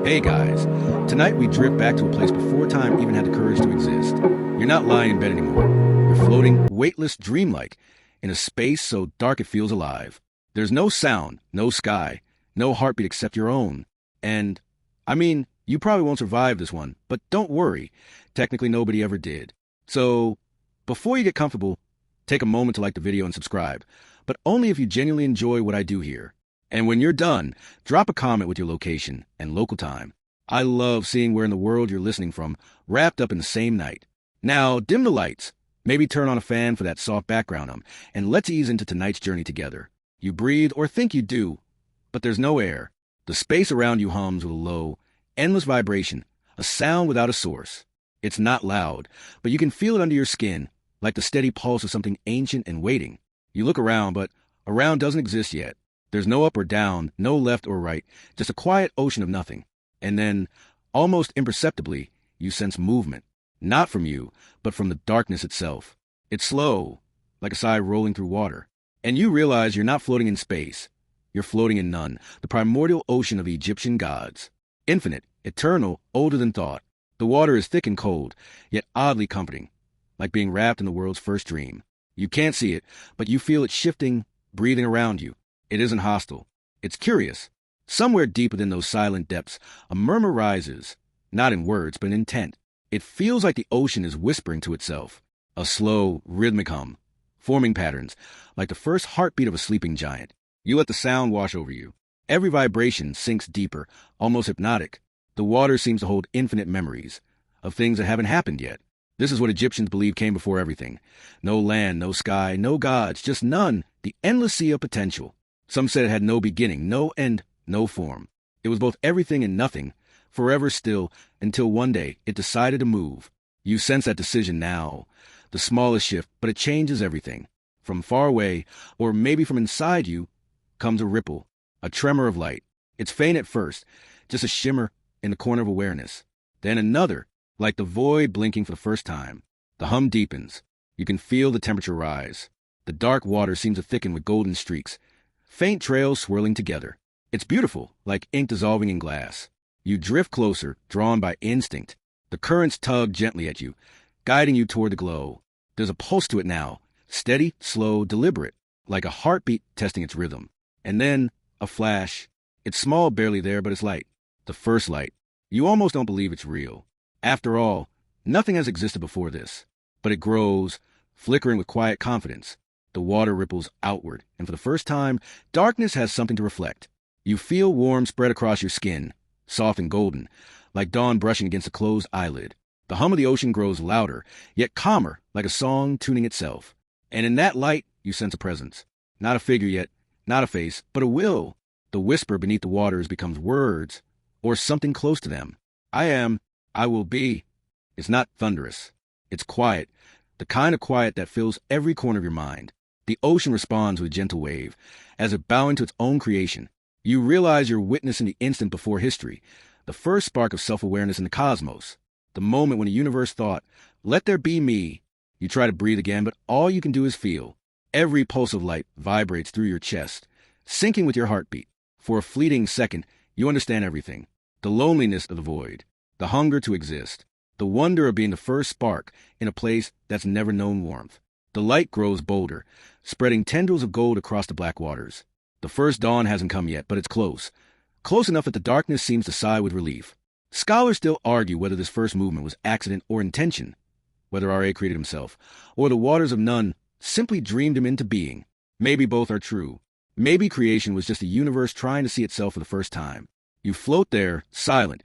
Hey guys, tonight we drift back to a place before time even had the courage to exist. You're not lying in bed anymore. You're floating, weightless, dreamlike, in a space so dark it feels alive. There's no sound, no sky, no heartbeat except your own. And, you probably won't survive this one, but don't worry. Technically nobody ever did. So, before you get comfortable, take a moment to like the video and subscribe, but only if you genuinely enjoy what I do here. And when you're done, drop a comment with your location and local time. I love seeing where in the world you're listening from, wrapped up in the same night. Now, dim the lights, maybe turn on a fan for that soft background and let's ease into tonight's journey together. You breathe, or think you do, but there's no air. The space around you hums with a low, endless vibration, a sound without a source. It's not loud, but you can feel it under your skin, like the steady pulse of something ancient and waiting. You look around, but around doesn't exist yet. There's no up or down, no left or right, just a quiet ocean of nothing. And then, almost imperceptibly, you sense movement. Not from you, but from the darkness itself. It's slow, like a sigh rolling through water. And you realize you're not floating in space. You're floating in none, the primordial ocean of the Egyptian gods. Infinite, eternal, older than thought. The water is thick and cold, yet oddly comforting, like being wrapped in the world's first dream. You can't see it, but you feel it shifting, breathing around you. It isn't hostile. It's curious. Somewhere deep within those silent depths, a murmur rises, not in words, but in intent. It feels like the ocean is whispering to itself, a slow, rhythmic hum, forming patterns, like the first heartbeat of a sleeping giant. You let the sound wash over you. Every vibration sinks deeper, almost hypnotic. The water seems to hold infinite memories of things that haven't happened yet. This is what Egyptians believed came before everything. No land, no sky, no gods, just none, the endless sea of potential. Some said it had no beginning, no end, no form. It was both everything and nothing, forever still, until one day it decided to move. You sense that decision now. The smallest shift, but it changes everything. From far away, or maybe from inside you, comes a ripple, a tremor of light. It's faint at first, just a shimmer in the corner of awareness. Then another, like the void blinking for the first time. The hum deepens. You can feel the temperature rise. The dark water seems to thicken with golden streaks. Faint trails swirling together. It's beautiful, like ink dissolving in glass. You drift closer, drawn by instinct. The currents tug gently at you, guiding you toward the glow. There's a pulse to it now, steady, slow, deliberate, like a heartbeat testing its rhythm. And then, a flash. It's small, barely there, but it's light. The first light. You almost don't believe it's real. After all, nothing has existed before this. But it grows, flickering with quiet confidence. The water ripples outward, and for the first time, darkness has something to reflect. You feel warm spread across your skin, soft and golden, like dawn brushing against a closed eyelid. The hum of the ocean grows louder, yet calmer, like a song tuning itself. And in that light, you sense a presence. Not a figure yet, not a face, but a will. The whisper beneath the waters becomes words, or something close to them. I am, I will be. It's not thunderous. It's quiet, the kind of quiet that fills every corner of your mind. The ocean responds with a gentle wave, as if bowing to its own creation. You realize you're witnessing the instant before history, the first spark of self-awareness in the cosmos, the moment when the universe thought, let there be me. You try to breathe again, but all you can do is feel. Every pulse of light vibrates through your chest, syncing with your heartbeat. For a fleeting second, you understand everything. The loneliness of the void, the hunger to exist, the wonder of being the first spark in a place that's never known warmth. The light grows bolder, spreading tendrils of gold across the black waters. The first dawn hasn't come yet, but it's close. Close enough that the darkness seems to sigh with relief. Scholars still argue whether this first movement was accident or intention, whether R.A. created himself, or the waters of none simply dreamed him into being. Maybe both are true. Maybe creation was just the universe trying to see itself for the first time. You float there, silent,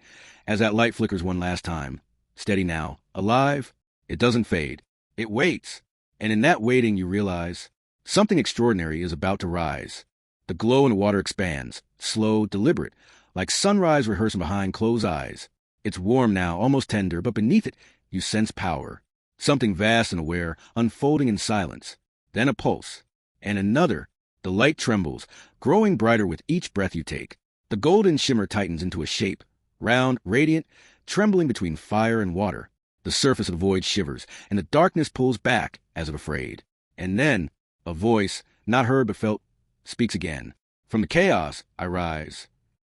as that light flickers one last time. Steady now, alive. It doesn't fade. It waits. And in that waiting, you realize something extraordinary is about to rise. The glow in the water expands, slow, deliberate, like sunrise rehearsing behind closed eyes. It's warm now, almost tender, but beneath it, you sense power. Something vast and aware, unfolding in silence. Then a pulse. And another. The light trembles, growing brighter with each breath you take. The golden shimmer tightens into a shape, round, radiant, trembling between fire and water. The surface of the void shivers, and the darkness pulls back, as if afraid. And then, a voice, not heard but felt, speaks again. From the chaos, I rise.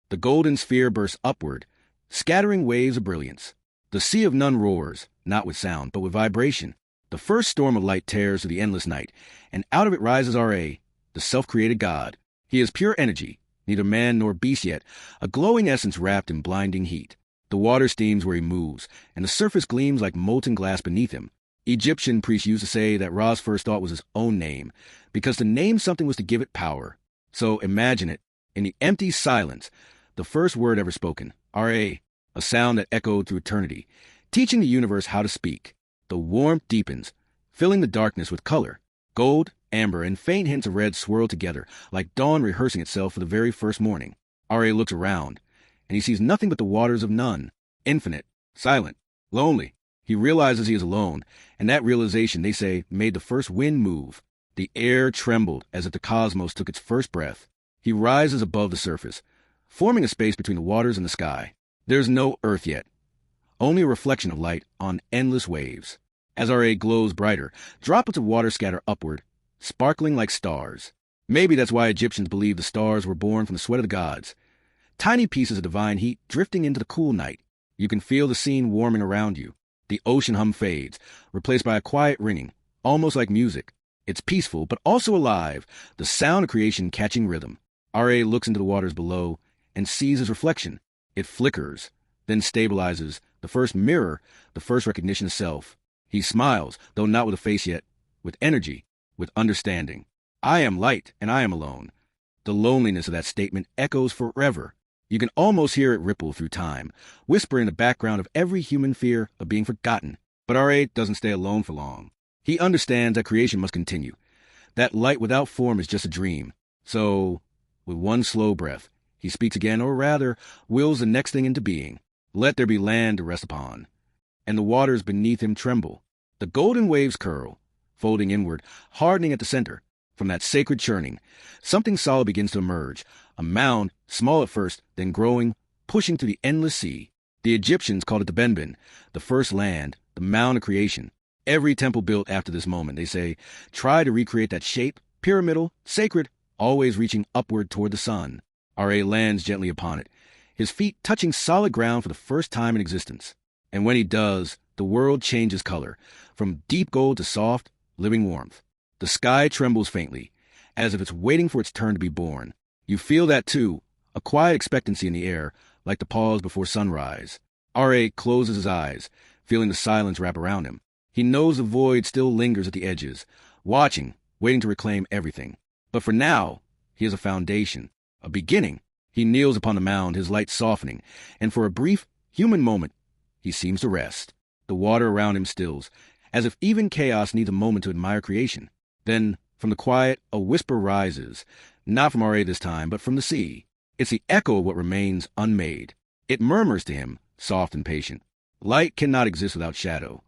The golden sphere bursts upward, scattering waves of brilliance. The sea of none roars, not with sound, but with vibration. The first storm of light tears through the endless night, and out of it rises Ra, the self-created god. He is pure energy, neither man nor beast yet, a glowing essence wrapped in blinding heat. The water steams where he moves, and the surface gleams like molten glass beneath him. Egyptian priests used to say that Ra's first thought was his own name, because to name something was to give it power. So imagine it, in the empty silence, the first word ever spoken, Ra, a sound that echoed through eternity, teaching the universe how to speak. The warmth deepens, filling the darkness with color. Gold, amber, and faint hints of red swirl together, like dawn rehearsing itself for the very first morning. Ra looks around, and he sees nothing but the waters of none, infinite, silent, lonely. He realizes he is alone, and that realization, they say, made the first wind move. The air trembled as if the cosmos took its first breath. He rises above the surface, forming a space between the waters and the sky. There's no earth yet, only a reflection of light on endless waves. As Ra glows brighter, droplets of water scatter upward, sparkling like stars. Maybe that's why Egyptians believed the stars were born from the sweat of the gods. Tiny pieces of divine heat drifting into the cool night. You can feel the scene warming around you. The ocean hum fades, replaced by a quiet ringing, almost like music. It's peaceful, but also alive, the sound of creation catching rhythm. Ra looks into the waters below and sees his reflection. It flickers, then stabilizes, the first mirror, the first recognition of self. He smiles, though not with a face yet, with energy, with understanding. I am light, and I am alone. The loneliness of that statement echoes forever. You can almost hear it ripple through time, whisper in the background of every human fear of being forgotten. But Ra doesn't stay alone for long. He understands that creation must continue. That light without form is just a dream. So, with one slow breath, he speaks again, or rather, wills the next thing into being. Let there be land to rest upon. And the waters beneath him tremble. The golden waves curl, folding inward, hardening at the center. From that sacred churning, something solid begins to emerge. A mound, small at first, then growing, pushing through the endless sea. The Egyptians called it the Benben, the first land, the mound of creation. Every temple built after this moment, they say, try to recreate that shape, pyramidal, sacred, always reaching upward toward the sun. Ra lands gently upon it, his feet touching solid ground for the first time in existence. And when he does, the world changes color, from deep gold to soft, living warmth. The sky trembles faintly, as if it's waiting for its turn to be born. You feel that too, a quiet expectancy in the air, like the pause before sunrise. Ra closes his eyes, feeling the silence wrap around him. He knows the void still lingers at the edges, watching, waiting to reclaim everything. But for now, he has a foundation, a beginning. He kneels upon the mound, his light softening, and for a brief, human moment, he seems to rest. The water around him stills, as if even chaos needs a moment to admire creation. Then, from the quiet, a whisper rises, not from Ra this time, but from the sea. It's the echo of what remains unmade. It murmurs to him, soft and patient. Light cannot exist without shadow.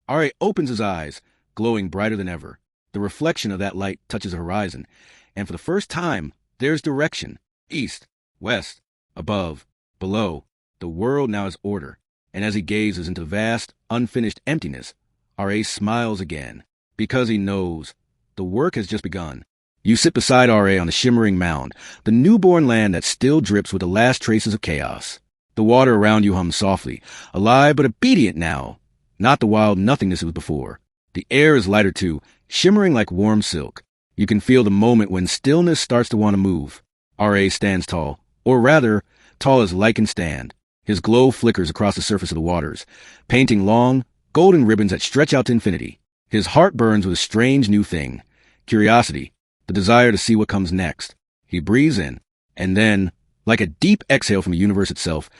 Ra opens his eyes, glowing brighter than ever. The reflection of that light touches the horizon, and for the first time, there's direction. East, west, above, below. The world now is order, and as he gazes into vast, unfinished emptiness, Ra smiles again, because he knows the work has just begun. You sit beside Ra on the shimmering mound, the newborn land that still drips with the last traces of chaos. The water around you hums softly, alive but obedient now, not the wild nothingness it was before. The air is lighter too, shimmering like warm silk. You can feel the moment when stillness starts to want to move. Ra stands tall, or rather, tall as light can stand. His glow flickers across the surface of the waters, painting long, golden ribbons that stretch out to infinity. His heart burns with a strange new thing, curiosity, the desire to see what comes next. He breathes in, and then, like a deep exhale from the universe itself,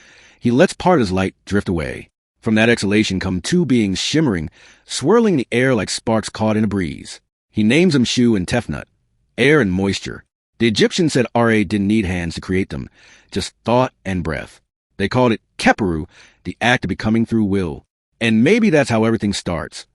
he lets part of his light drift away. From that exhalation come two beings shimmering, swirling in the air like sparks caught in a breeze. He names them Shu and Tefnut, air and moisture. The Egyptians said Ra didn't need hands to create them, just thought and breath. They called it Keperu, the act of becoming through will. And maybe that's how everything starts,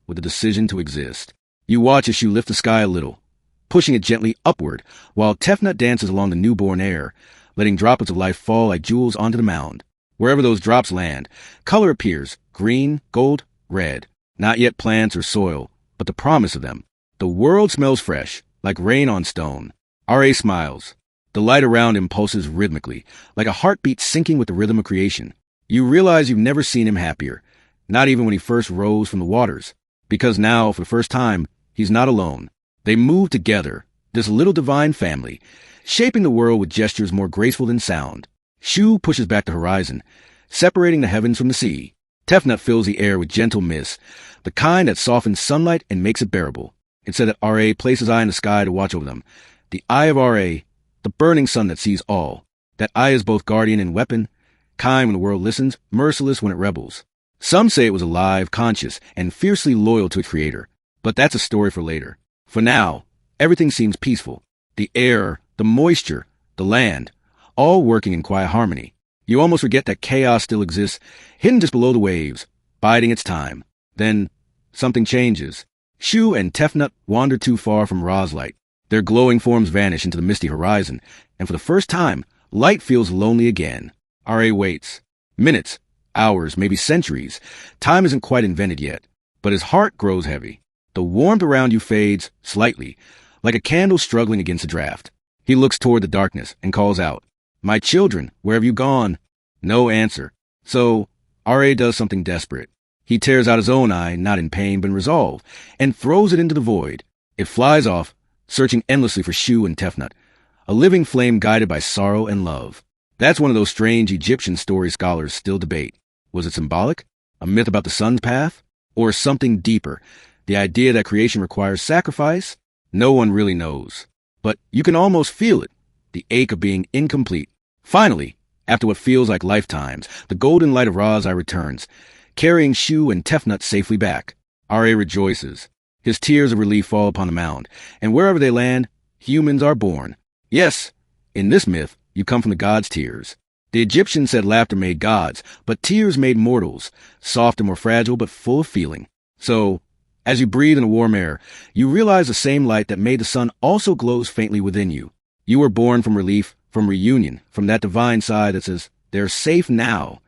with the decision to exist. You watch as Shu lift the sky a little, pushing it gently upward, while Tefnut dances along the newborn air, letting droplets of life fall like jewels onto the mound. Wherever those drops land, color appears, green, gold, red. Not yet plants or soil, but the promise of them. The world smells fresh, like rain on stone. Ra smiles. The light around him pulses rhythmically, like a heartbeat syncing with the rhythm of creation. You realize you've never seen him happier, not even when he first rose from the waters, because now, for the first time, he's not alone. They move together, this little divine family, shaping the world with gestures more graceful than sound. Shu pushes back the horizon, separating the heavens from the sea. Tefnut fills the air with gentle mist, the kind that softens sunlight and makes it bearable. Instead that Ra places eye in the sky to watch over them. The eye of Ra, the burning sun that sees all. That eye is both guardian and weapon, kind when the world listens, merciless when it rebels. Some say it was alive, conscious, and fiercely loyal to its creator. But that's a story for later. For now, everything seems peaceful. The air, the moisture, the land, all working in quiet harmony. You almost forget that chaos still exists, hidden just below the waves, biding its time. Then, something changes. Shu and Tefnut wander too far from Ra's light. Their glowing forms vanish into the misty horizon, and for the first time, light feels lonely again. Ra waits. Minutes, hours, maybe centuries. Time isn't quite invented yet, but his heart grows heavy. The warmth around you fades, slightly, like a candle struggling against a draft. He looks toward the darkness and calls out, "My children, where have you gone?" No answer. So, Ra does something desperate. He tears out his own eye, not in pain but in resolve, and throws it into the void. It flies off, searching endlessly for Shu and Tefnut, a living flame guided by sorrow and love. That's one of those strange Egyptian story scholars still debate. Was it symbolic? A myth about the sun's path? Or something deeper? The idea that creation requires sacrifice? No one really knows. But you can almost feel it, the ache of being incomplete. Finally, after what feels like lifetimes, the golden light of Ra's eye returns, carrying Shu and Tefnut safely back. Ra rejoices. His tears of relief fall upon the mound, and wherever they land, humans are born. Yes, in this myth, you come from the gods' tears. The Egyptians said laughter made gods, but tears made mortals, soft and more fragile but full of feeling. So, as you breathe in the warm air, you realize the same light that made the sun also glows faintly within you. You were born from relief, from reunion, from that divine side that says, "They're safe now."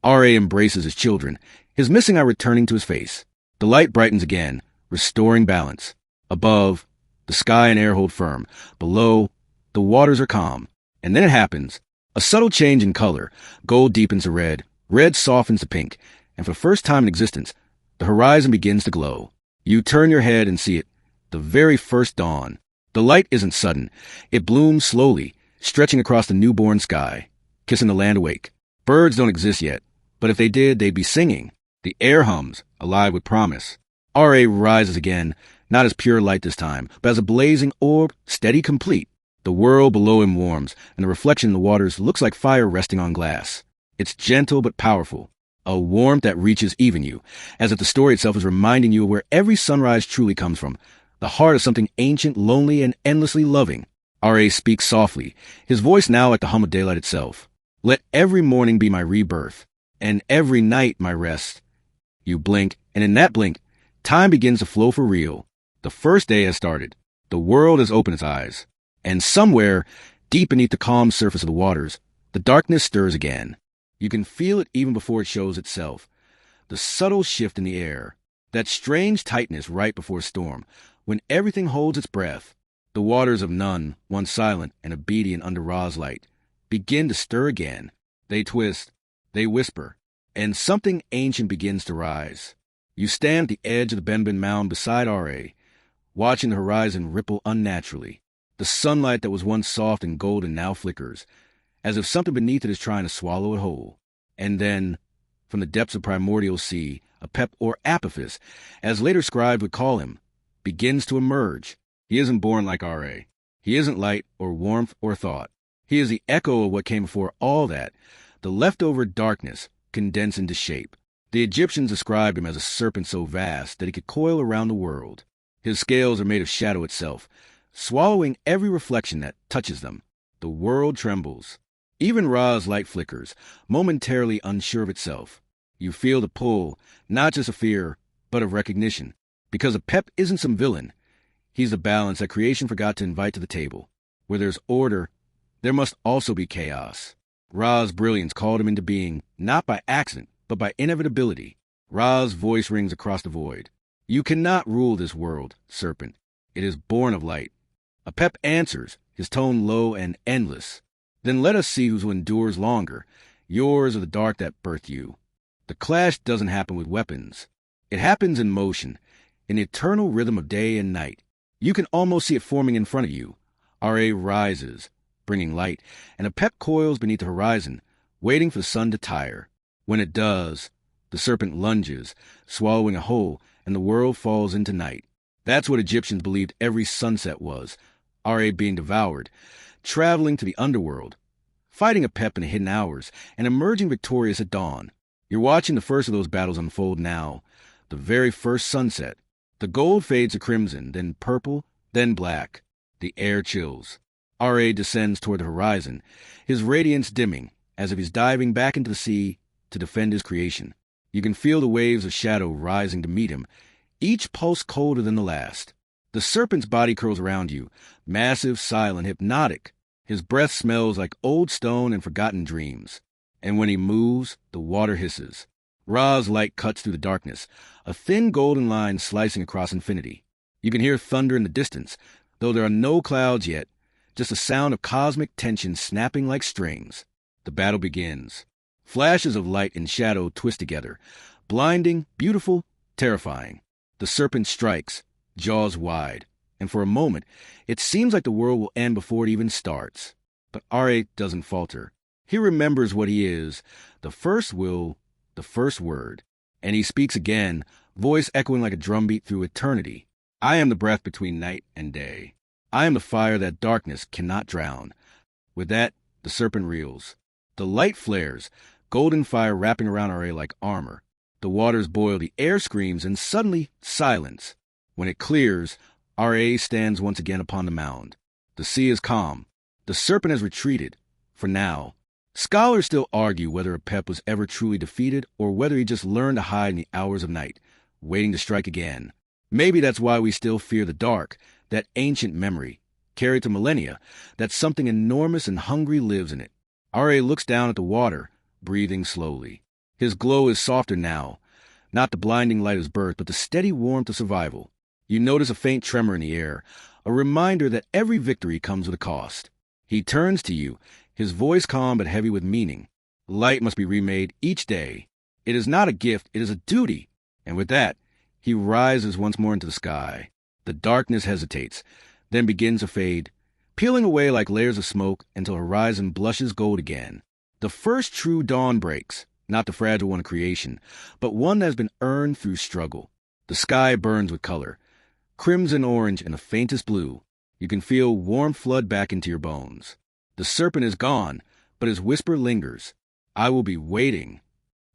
Ra embraces his children, his missing eye returning to his face. The light brightens again, restoring balance. Above, the sky and air hold firm. Below, the waters are calm. And then it happens. A subtle change in color. Gold deepens to red. Red softens to pink. And for the first time in existence, the horizon begins to glow. You turn your head and see it. The very first dawn. The light isn't sudden. It blooms slowly, stretching across the newborn sky, kissing the land awake. Birds don't exist yet, but if they did, they'd be singing. The air hums, alive with promise. Ra rises again, not as pure light this time, but as a blazing orb, steady, complete. The world below him warms, and the reflection in the waters looks like fire resting on glass. It's gentle but powerful, a warmth that reaches even you, as if the story itself is reminding you of where every sunrise truly comes from, the heart of something ancient, lonely, and endlessly loving. Ra speaks softly, his voice now like the hum of daylight itself. "Let every morning be my rebirth, and every night my rest." You blink, and in that blink, time begins to flow for real. The first day has started. The world has opened its eyes. And somewhere, deep beneath the calm surface of the waters, the darkness stirs again. You can feel it even before it shows itself. The subtle shift in the air, that strange tightness right before a storm, when everything holds its breath. The waters of Nun, once silent and obedient under Ra's light, begin to stir again. They twist, they whisper, and something ancient begins to rise. You stand at the edge of the Benben Mound beside Ra, watching the horizon ripple unnaturally. The sunlight that was once soft and golden now flickers, as if something beneath it is trying to swallow it whole. And then, from the depths of primordial sea, a Pep or Apophis, as later scribes would call him, begins to emerge. He isn't born like Ra. He isn't light or warmth or thought. He is the echo of what came before all that, the leftover darkness condensed into shape. The Egyptians described him as a serpent so vast that he could coil around the world. His scales are made of shadow itself, swallowing every reflection that touches them. The world trembles. Even Ra's light flickers, momentarily unsure of itself. You feel the pull, not just of fear, but of recognition. Because Apep isn't some villain. He's the balance that creation forgot to invite to the table. Where there's order, there must also be chaos. Ra's brilliance called him into being, not by accident, but by inevitability. Ra's voice rings across the void. You cannot rule this world, serpent. It is born of light. Apep answers, his tone low and endless. Then let us see who endures longer. yours or the dark that birthed you. The clash doesn't happen with weapons. It happens in motion, in the eternal rhythm of day and night. You can almost see it forming in front of you. Ra rises, bringing light, and a pep coils beneath the horizon, waiting for the sun to tire. When it does, the serpent lunges, swallowing a whole, and the world falls into night. That's what Egyptians believed every sunset was, Ra being devoured, traveling to the underworld, fighting a pep in the hidden hours, and emerging victorious at dawn. You're watching the first of those battles unfold now, the very first sunset. The gold fades to crimson, then purple, then black. The air chills. Ra descends toward the horizon, his radiance dimming, as if he's diving back into the sea to defend his creation. You can feel the waves of shadow rising to meet him, each pulse colder than the last. The serpent's body curls around you, massive, silent, hypnotic. His breath smells like old stone and forgotten dreams. And when he moves, the water hisses. Ra's light cuts through the darkness, a thin golden line slicing across infinity. You can hear thunder in the distance, though there are no clouds yet, just a sound of cosmic tension snapping like strings. The battle begins. Flashes of light and shadow twist together, blinding, beautiful, terrifying. The serpent strikes, jaws wide, and for a moment, it seems like the world will end before it even starts. But Ra doesn't falter. He remembers what he is, the first will, the first word. And he speaks again, voice echoing like a drumbeat through eternity. I am the breath between night and day. I am the fire that darkness cannot drown. With that, the serpent reels. The light flares, golden fire wrapping around Ra like armor. The waters boil, the air screams, and suddenly, silence. When it clears, Ra stands once again upon the mound. The sea is calm. The serpent has retreated, for now. Scholars still argue whether Apep was ever truly defeated or whether he just learned to hide in the hours of night, waiting to strike again. Maybe that's why we still fear the dark, that ancient memory, carried to millennia, that something enormous and hungry lives in it. Ra looks down at the water, breathing slowly. His glow is softer now, not the blinding light of his birth, but the steady warmth of survival. You notice a faint tremor in the air, a reminder that every victory comes with a cost. He turns to you, his voice calm but heavy with meaning. Light must be remade each day. It is not a gift, it is a duty. And with that, he rises once more into the sky. The darkness hesitates, then begins to fade, peeling away like layers of smoke until the horizon blushes gold again. The first true dawn breaks, not the fragile one of creation, but one that has been earned through struggle. The sky burns with color, crimson orange and the faintest blue. You can feel warmth flood back into your bones. The serpent is gone, but his whisper lingers. I will be waiting.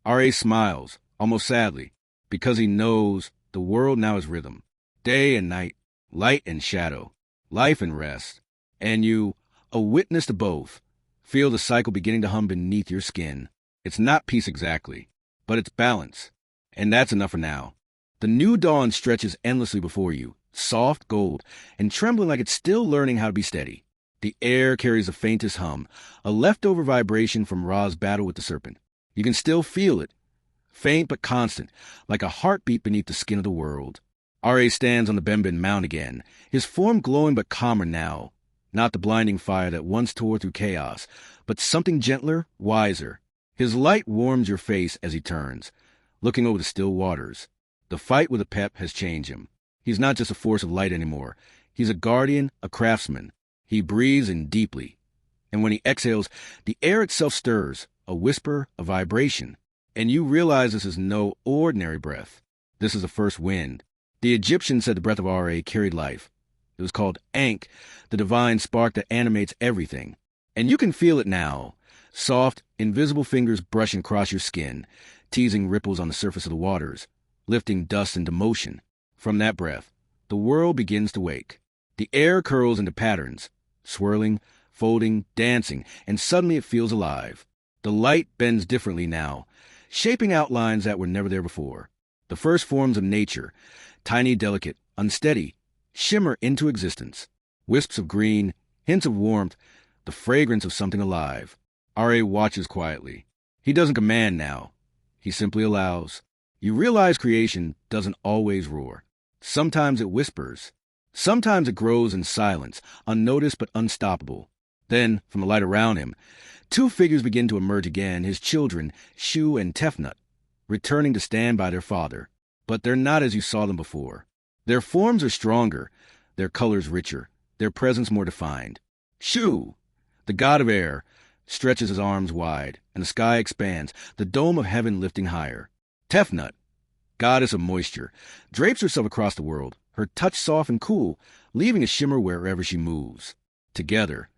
Ra smiles, almost sadly, because he knows the world now is rhythm. Day and night, light and shadow, life and rest. And you, a witness to both, feel the cycle beginning to hum beneath your skin. It's not peace exactly, but it's balance. And that's enough for now. The new dawn stretches endlessly before you, soft gold, and trembling like it's still learning how to be steady. The air carries the faintest hum, a leftover vibration from Ra's battle with the serpent. You can still feel it, faint but constant, like a heartbeat beneath the skin of the world. Ra stands on the Benben Mound again, his form glowing but calmer now. Not the blinding fire that once tore through chaos, but something gentler, wiser. His light warms your face as he turns, looking over the still waters. The fight with Apep has changed him. He's not just a force of light anymore. He's a guardian, a craftsman. He breathes in deeply. And when he exhales, the air itself stirs, a whisper, a vibration. And you realize this is no ordinary breath. This is the first wind. The Egyptians said the breath of Ra carried life. It was called Ankh, the divine spark that animates everything. And you can feel it now. Soft, invisible fingers brushing across your skin, teasing ripples on the surface of the waters, lifting dust into motion. From that breath, the world begins to wake. The air curls into patterns, swirling, folding, dancing, and suddenly it feels alive. The light bends differently now, shaping outlines that were never there before. The first forms of nature, tiny, delicate, unsteady, shimmer into existence. Wisps of green, hints of warmth, the fragrance of something alive. Ra watches quietly. He doesn't command now. He simply allows. You realize creation doesn't always roar. Sometimes it whispers. Sometimes it grows in silence, unnoticed but unstoppable. Then, from the light around him, Two figures begin to emerge again, his children, Shu and Tefnut, returning to stand by their father. But they're not as you saw them before. Their forms are stronger, their colors richer, their presence more defined. Shu, the god of air, stretches his arms wide, and the sky expands, the dome of heaven lifting higher. Tefnut, goddess of moisture, drapes herself across the world, her touch soft and cool, leaving a shimmer wherever she moves. Together,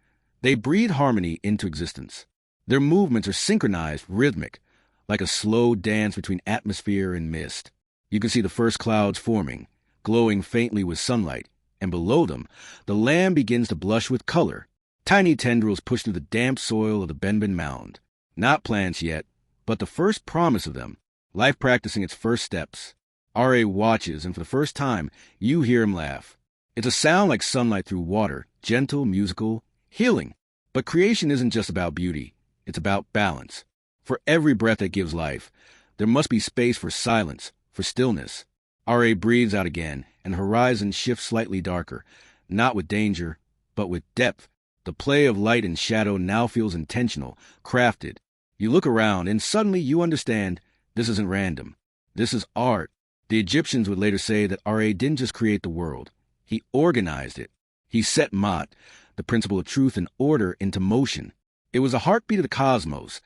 they breathe harmony into existence. Their movements are synchronized, rhythmic, like a slow dance between atmosphere and mist. You can see the first clouds forming, glowing faintly with sunlight, and below them, the land begins to blush with color. Tiny tendrils push through the damp soil of the Benben Mound. Not plants yet, but the first promise of them, life practicing its first steps. R.A. watches, and for the first time, you hear him laugh. It's a sound like sunlight through water, gentle, musical, healing. But creation isn't just about beauty. It's about balance. For every breath that gives life, there must be space for silence, for stillness. R.A. breathes out again, and the horizon shifts slightly darker, not with danger, but with depth. The play of light and shadow now feels intentional, crafted. You look around, and suddenly you understand this isn't random. This is art. The Egyptians would later say that R.A. didn't just create the world. He organized it. He set Ma'at, the principle of truth and order, into motion. It was the heartbeat of the cosmos,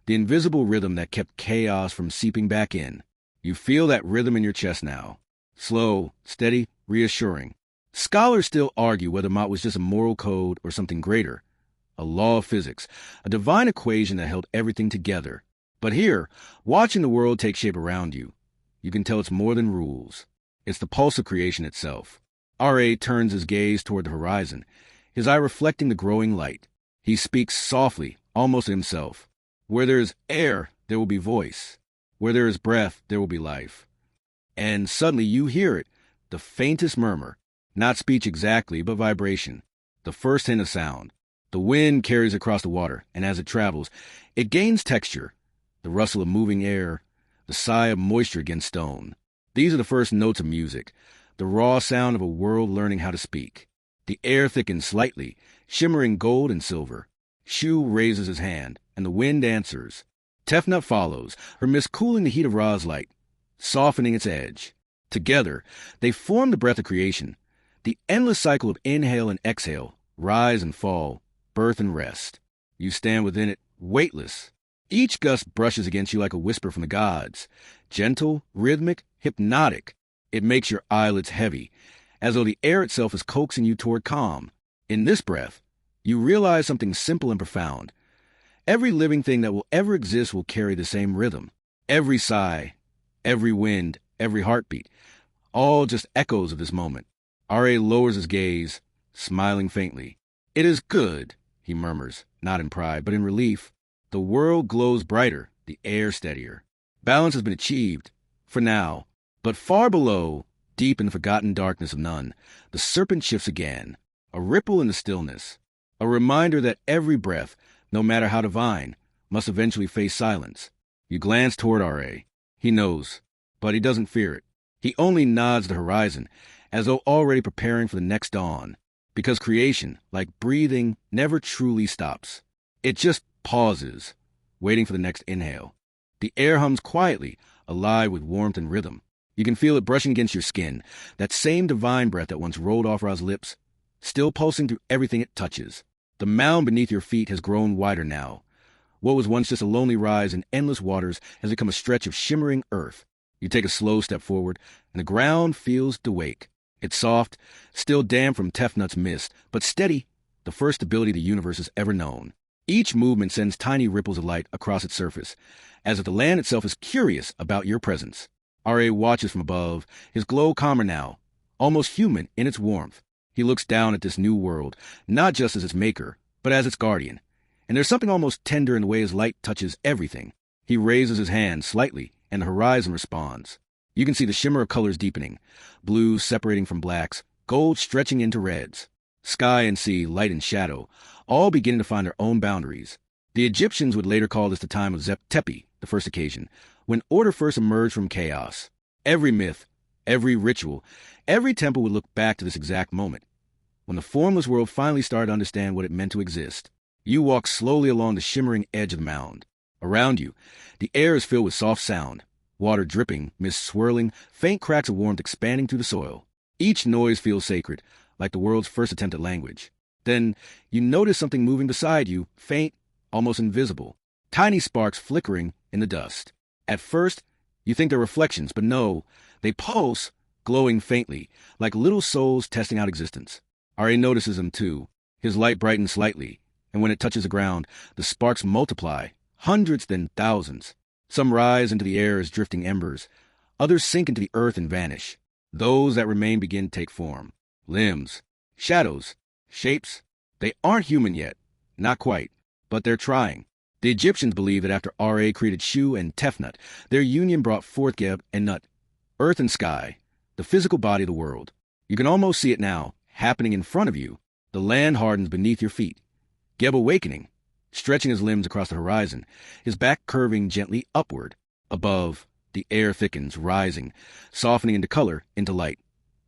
the invisible rhythm that kept chaos from seeping back in. You feel that rhythm in your chest now. Slow, steady, reassuring. Scholars still argue whether Ma'at was just a moral code or something greater. A law of physics, a divine equation that held everything together. But here, watching the world take shape around you, you can tell it's more than rules. It's the pulse of creation itself. R.A. turns his gaze toward the horizon, his eye reflecting the growing light. He speaks softly, almost to himself. Where there is air, there will be voice. Where there is breath, there will be life. And suddenly you hear it, the faintest murmur, not speech exactly, but vibration, the first hint of sound. The wind carries across the water, and as it travels, it gains texture, the rustle of moving air, the sigh of moisture against stone. These are the first notes of music, the raw sound of a world learning how to speak. The air thickens slightly, shimmering gold and silver. Shu raises his hand, and the wind answers. Tefnut follows, her mist cooling the heat of Ra's light, softening its edge. Together, they form the breath of creation, the endless cycle of inhale and exhale, rise and fall, birth and rest. You stand within it, weightless. Each gust brushes against you like a whisper from the gods, gentle, rhythmic, hypnotic. It makes your eyelids heavy, as though the air itself is coaxing you toward calm. In this breath, you realize something simple and profound. Every living thing that will ever exist will carry the same rhythm. Every sigh, every wind, every heartbeat, all just echoes of this moment. R.A. lowers his gaze, smiling faintly. It is good, he murmurs, not in pride, but in relief. The world glows brighter, the air steadier. Balance has been achieved, for now. But far below, deep in the forgotten darkness of none, the serpent shifts again, a ripple in the stillness, a reminder that every breath, no matter how divine, must eventually face silence. You glance toward R.A. He knows, but he doesn't fear it. He only nods the horizon, as though already preparing for the next dawn, because creation, like breathing, never truly stops. It just pauses, waiting for the next inhale. The air hums quietly, alive with warmth and rhythm. You can feel it brushing against your skin, that same divine breath that once rolled off Ra's lips, still pulsing through everything it touches. The mound beneath your feet has grown wider now. What was once just a lonely rise in endless waters has become a stretch of shimmering earth. You take a slow step forward, and the ground feels to wake. It's soft, still damp from Tefnut's mist, but steady, the first stability the universe has ever known. Each movement sends tiny ripples of light across its surface, as if the land itself is curious about your presence. R.A. watches from above, his glow calmer now, almost human in its warmth. He looks down at this new world, not just as its maker, but as its guardian. And there's something almost tender in the way his light touches everything. He raises his hand slightly, and the horizon responds. You can see the shimmer of colors deepening, blues separating from blacks, gold stretching into reds. Sky and sea, light and shadow, all beginning to find their own boundaries. The Egyptians would later call this the time of Tepi, the first occasion, when order first emerged from chaos. Every myth, every ritual, every temple would look back to this exact moment, when the formless world finally started to understand what it meant to exist. You walk slowly along the shimmering edge of the mound. Around you, the air is filled with soft sound, water dripping, mist swirling, faint cracks of warmth expanding through the soil. Each noise feels sacred, like the world's first attempt at language. Then, you notice something moving beside you, faint, almost invisible. Tiny sparks flickering in the dust. At first, you think they're reflections, but no, they pulse, glowing faintly, like little souls testing out existence. Ra notices them too. His light brightens slightly, and when it touches the ground, the sparks multiply, hundreds then thousands. Some rise into the air as drifting embers. Others sink into the earth and vanish. Those that remain begin to take form. Limbs, shadows, shapes. They aren't human yet. Not quite. But they're trying. The Egyptians believed that after Ra created Shu and Tefnut, their union brought forth Geb and Nut. Earth and sky, the physical body of the world. You can almost see it now, happening in front of you. The land hardens beneath your feet. Geb awakening, stretching his limbs across the horizon, his back curving gently upward. Above, the air thickens, rising, softening into color, into light.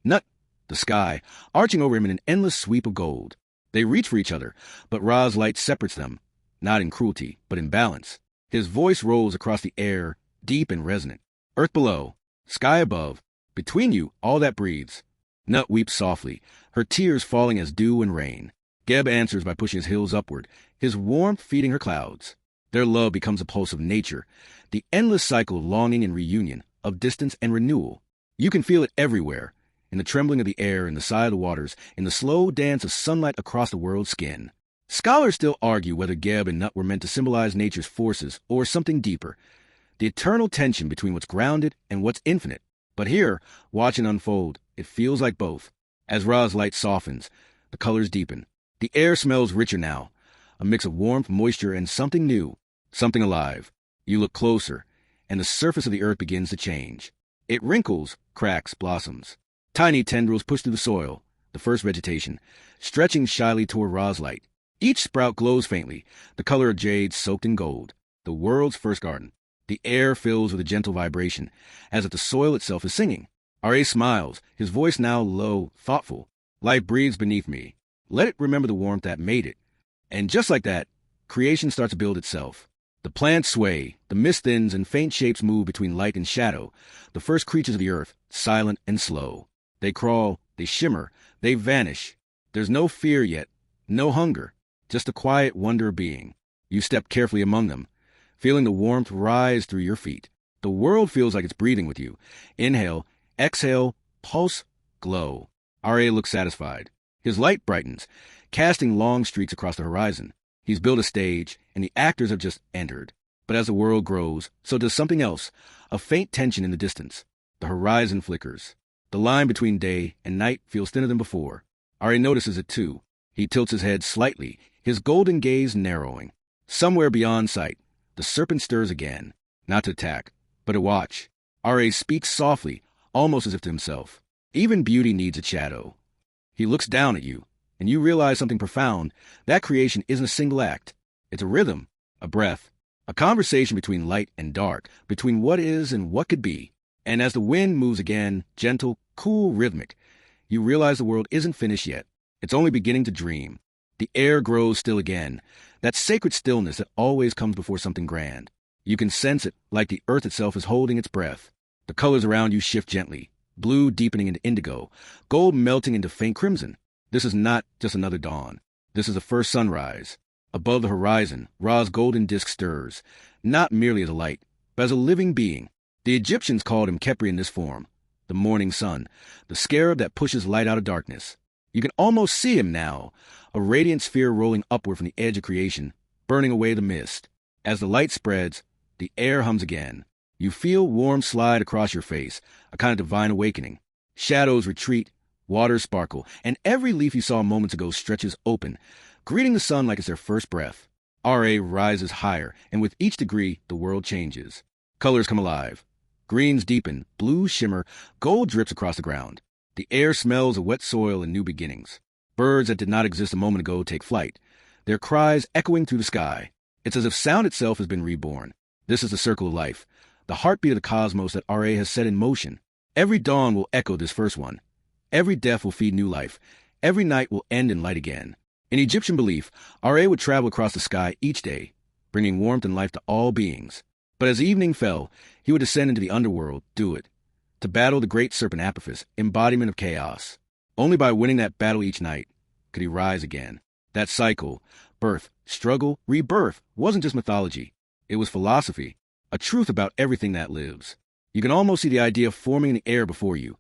Nut, the sky, arching over him in an endless sweep of gold. They reach for each other, but Ra's light separates them, not in cruelty, but in balance. His voice rolls across the air, deep and resonant. Earth below, sky above, between you, all that breathes. Nut weeps softly, her tears falling as dew and rain. Geb answers by pushing his heels upward, his warmth feeding her clouds. Their love becomes a pulse of nature, the endless cycle of longing and reunion, of distance and renewal. You can feel it everywhere, in the trembling of the air, in the sigh of the waters, in the slow dance of sunlight across the world's skin. Scholars still argue whether Geb and Nut were meant to symbolize nature's forces or something deeper, the eternal tension between what's grounded and what's infinite. But here, watching unfold, it feels like both. As Ra's light softens, the colors deepen. The air smells richer now, a mix of warmth, moisture, and something new, something alive. You look closer, and the surface of the earth begins to change. It wrinkles, cracks, blossoms. Tiny tendrils push through the soil, the first vegetation, stretching shyly toward Ra's light. Each sprout glows faintly, the color of jade soaked in gold, the world's first garden. The air fills with a gentle vibration, as if the soil itself is singing. Ra smiles, his voice now low, thoughtful. Life breathes beneath me. Let it remember the warmth that made it. And just like that, creation starts to build itself. The plants sway, the mist thins, and faint shapes move between light and shadow, the first creatures of the earth, silent and slow. They crawl, they shimmer, they vanish. There's no fear yet, no hunger, just a quiet wonder of being. You step carefully among them, feeling the warmth rise through your feet. The world feels like it's breathing with you. Inhale, exhale, pulse, glow. Ra looks satisfied. His light brightens, casting long streaks across the horizon. He's built a stage, and the actors have just entered. But as the world grows, so does something else, a faint tension in the distance. The horizon flickers. The line between day and night feels thinner than before. Ra notices it too. He tilts his head slightly, his golden gaze narrowing. Somewhere beyond sight, the serpent stirs again, not to attack, but to watch. Ra speaks softly, almost as if to himself. Even beauty needs a shadow. He looks down at you, and you realize something profound. That creation isn't a single act. It's a rhythm, a breath, a conversation between light and dark, between what is and what could be. And as the wind moves again, gentle, cool, rhythmic, you realize the world isn't finished yet. It's only beginning to dream. The air grows still again, that sacred stillness that always comes before something grand. You can sense it like the earth itself is holding its breath. The colors around you shift gently, blue deepening into indigo, gold melting into faint crimson. This is not just another dawn. This is the first sunrise. Above the horizon, Ra's golden disk stirs, not merely as a light, but as a living being. The Egyptians called him Khepri in this form, the morning sun, the scarab that pushes light out of darkness. You can almost see him now, a radiant sphere rolling upward from the edge of creation, burning away the mist. As the light spreads, the air hums again. You feel warm slide across your face, a kind of divine awakening. Shadows retreat, waters sparkle, and every leaf you saw moments ago stretches open, greeting the sun like it's their first breath. Ra rises higher, and with each degree, the world changes. Colors come alive. Greens deepen, blues shimmer, gold drips across the ground. The air smells of wet soil and new beginnings. Birds that did not exist a moment ago take flight, their cries echoing through the sky. It's as if sound itself has been reborn. This is the circle of life, the heartbeat of the cosmos that Ra has set in motion. Every dawn will echo this first one. Every death will feed new life. Every night will end in light again. In Egyptian belief, Ra would travel across the sky each day, bringing warmth and life to all beings. But as evening fell, he would descend into the underworld, to battle the great serpent Apophis, embodiment of chaos. Only by winning that battle each night could he rise again. That cycle, birth, struggle, rebirth, wasn't just mythology. It was philosophy, a truth about everything that lives. You can almost see the idea forming in the air before you.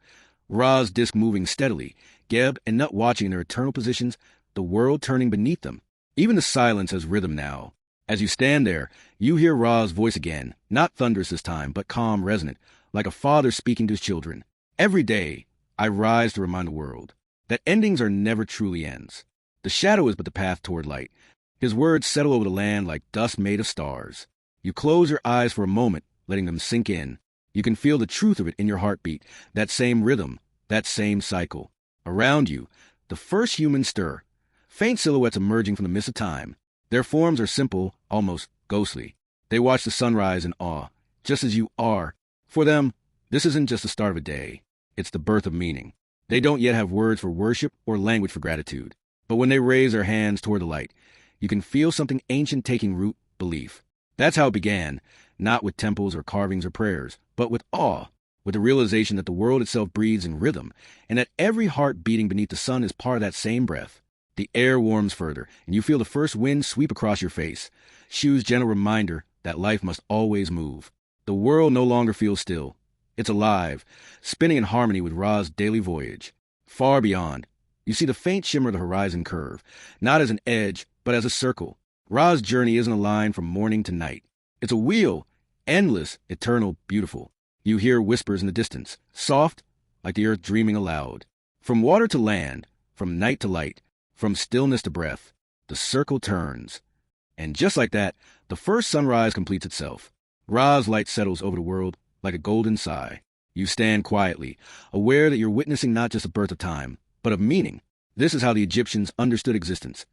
Ra's disk moving steadily, Geb and Nut watching in their eternal positions, the world turning beneath them. Even the silence has rhythm now. As you stand there, you hear Ra's voice again, not thunderous this time, but calm, resonant, like a father speaking to his children. Every day, I rise to remind the world that endings are never truly ends. The shadow is but the path toward light. His words settle over the land like dust made of stars. You close your eyes for a moment, letting them sink in. You can feel the truth of it in your heartbeat, that same rhythm, that same cycle. Around you, the first humans stir, faint silhouettes emerging from the mist of time. Their forms are simple, almost ghostly. They watch the sunrise in awe, just as you are. For them, this isn't just the start of a day. It's the birth of meaning. They don't yet have words for worship or language for gratitude. But when they raise their hands toward the light, you can feel something ancient taking root, belief. That's how it began, not with temples or carvings or prayers, but with awe, with the realization that the world itself breathes in rhythm, and that every heart beating beneath the sun is part of that same breath. The air warms further, and you feel the first wind sweep across your face. Shu's gentle reminder that life must always move. The world no longer feels still. It's alive, spinning in harmony with Ra's daily voyage. Far beyond, you see the faint shimmer of the horizon curve, not as an edge, but as a circle. Ra's journey isn't a line from morning to night. It's a wheel, endless, eternal, beautiful. You hear whispers in the distance, soft, like the earth dreaming aloud. From water to land, from night to light, from stillness to breath, the circle turns. And just like that, the first sunrise completes itself. Ra's light settles over the world like a golden sigh. You stand quietly, aware that you're witnessing not just the birth of time, but of meaning. This is how the Egyptians understood existence.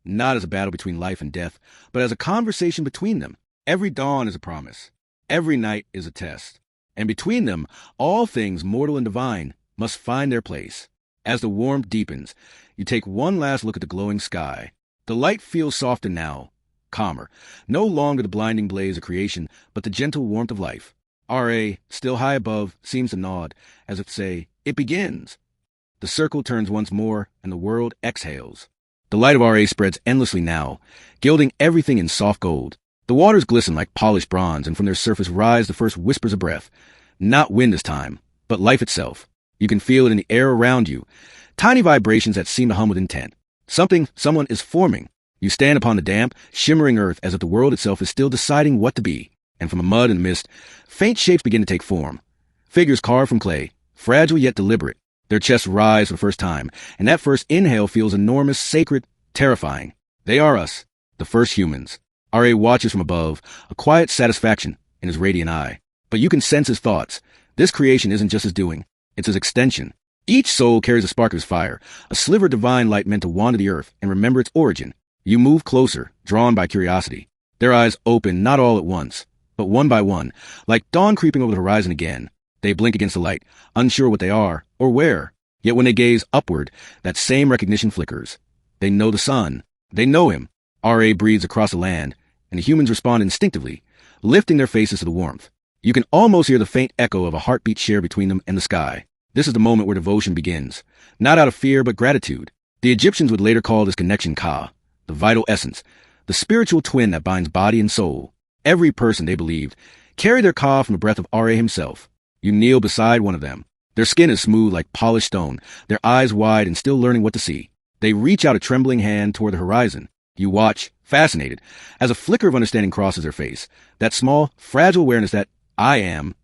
Not as a battle between life and death, but as a conversation between them. Every dawn is a promise. Every night is a test. And between them, all things mortal and divine must find their place. As the warmth deepens, you take one last look at the glowing sky. The light feels softer now, calmer. No longer the blinding blaze of creation, but the gentle warmth of life. Ra, still high above, seems to nod, as if to say, it begins. The circle turns once more, and the world exhales. The light of Ra spreads endlessly now, gilding everything in soft gold. The waters glisten like polished bronze, and from their surface rise the first whispers of breath. Not wind this time, but life itself. You can feel it in the air around you, tiny vibrations that seem to hum with intent. Someone is forming. You stand upon the damp, shimmering earth as if the world itself is still deciding what to be. And from the mud and mist, faint shapes begin to take form. Figures carved from clay, fragile yet deliberate. Their chests rise for the first time, and that first inhale feels enormous, sacred, terrifying. They are us, the first humans. Ra watches from above, a quiet satisfaction in his radiant eye. But you can sense his thoughts. This creation isn't just his doing, it's his extension. Each soul carries a spark of his fire, a sliver of divine light meant to wander the earth and remember its origin. You move closer, drawn by curiosity. Their eyes open not all at once, but one by one, like dawn creeping over the horizon again. They blink against the light, unsure what they are or where. Yet when they gaze upward, that same recognition flickers. They know the sun. They know him. Ra breathes across the land, and the humans respond instinctively, lifting their faces to the warmth. You can almost hear the faint echo of a heartbeat shared between them and the sky. This is the moment where devotion begins, not out of fear but gratitude. The Egyptians would later call this connection Ka, the vital essence, the spiritual twin that binds body and soul. Every person, they believed, carried their Ka from the breath of Ra himself. You kneel beside one of them. Their skin is smooth like polished stone, their eyes wide and still learning what to see. They reach out a trembling hand toward the horizon. You watch, fascinated, as a flicker of understanding crosses their face. That small, fragile awareness that I am.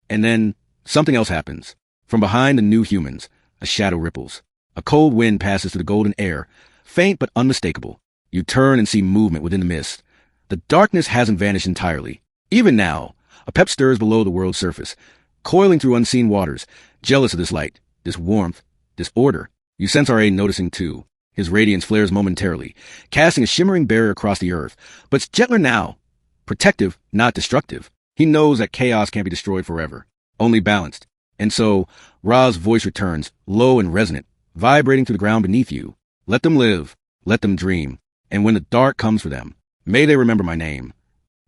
And then something else happens. From behind the new humans, a shadow ripples. A cold wind passes through the golden air, faint but unmistakable. You turn and see movement within the mist. The darkness hasn't vanished entirely. Even now, a pep stirs below the world's surface, coiling through unseen waters, jealous of this light, this warmth, this order. You sense Ra noticing too. His radiance flares momentarily, casting a shimmering barrier across the earth. But it's gentler now. Protective, not destructive. He knows that chaos can't be destroyed forever, only balanced. And so, Ra's voice returns, low and resonant, vibrating through the ground beneath you. Let them live. Let them dream. And when the dark comes for them, may they remember my name.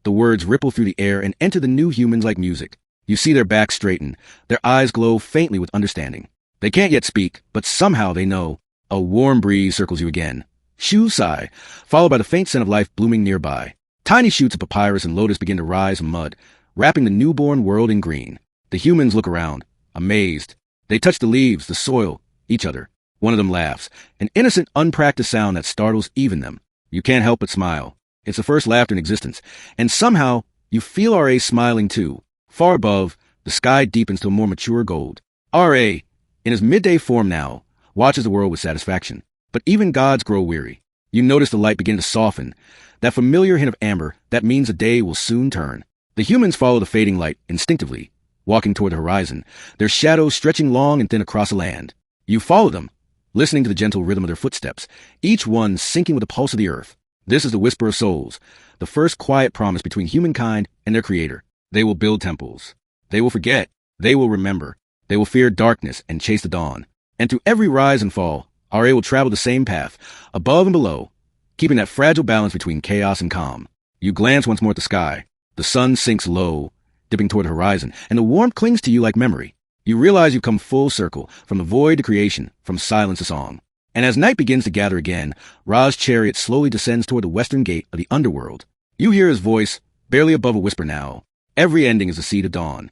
The words ripple through the air and enter the new humans like music. You see their backs straighten, their eyes glow faintly with understanding. They can't yet speak, but somehow they know. A warm breeze circles you again. Shoo sigh, followed by the faint scent of life blooming nearby. Tiny shoots of papyrus and lotus begin to rise from mud, wrapping the newborn world in green. The humans look around, amazed. They touch the leaves, the soil, each other. One of them laughs, an innocent, unpracticed sound that startles even them. You can't help but smile. It's the first laughter in existence, and somehow you feel R.A. smiling too. Far above, the sky deepens to a more mature gold. R.A., in his midday form now, watches the world with satisfaction. But even gods grow weary. You notice the light begin to soften. That familiar hint of amber, that means the day will soon turn. The humans follow the fading light instinctively, walking toward the horizon, their shadows stretching long and thin across the land. You follow them, listening to the gentle rhythm of their footsteps, each one syncing with the pulse of the earth. This is the whisper of souls, the first quiet promise between humankind and their creator. They will build temples. They will forget. They will remember. They will fear darkness and chase the dawn. And through every rise and fall, R.A. will travel the same path, above and below, keeping that fragile balance between chaos and calm. You glance once more at the sky. The sun sinks low, dipping toward the horizon, and the warmth clings to you like memory. You realize you've come full circle, from the void to creation, from silence to song. And as night begins to gather again, Ra's chariot slowly descends toward the western gate of the underworld. You hear his voice, barely above a whisper now. Every ending is the seed of dawn.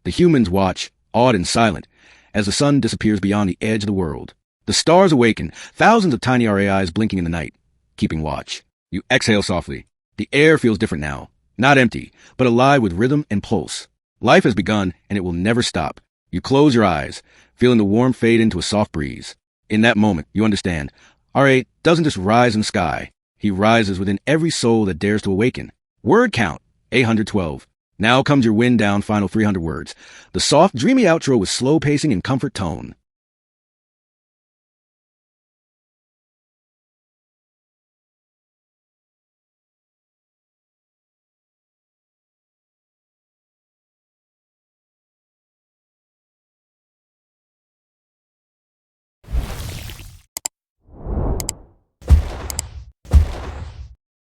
The humans watch, awed and silent, as the sun disappears beyond the edge of the world. The stars awaken, thousands of tiny RAIs blinking in the night, keeping watch. You exhale softly. The air feels different now, not empty, but alive with rhythm and pulse. Life has begun, and it will never stop. You close your eyes, feeling the warmth fade into a soft breeze. In that moment, you understand. R.A. doesn't just rise in the sky. He rises within every soul that dares to awaken. Word count, 812. Now comes your wind down final 300 words. The soft, dreamy outro with slow pacing and comfort tone.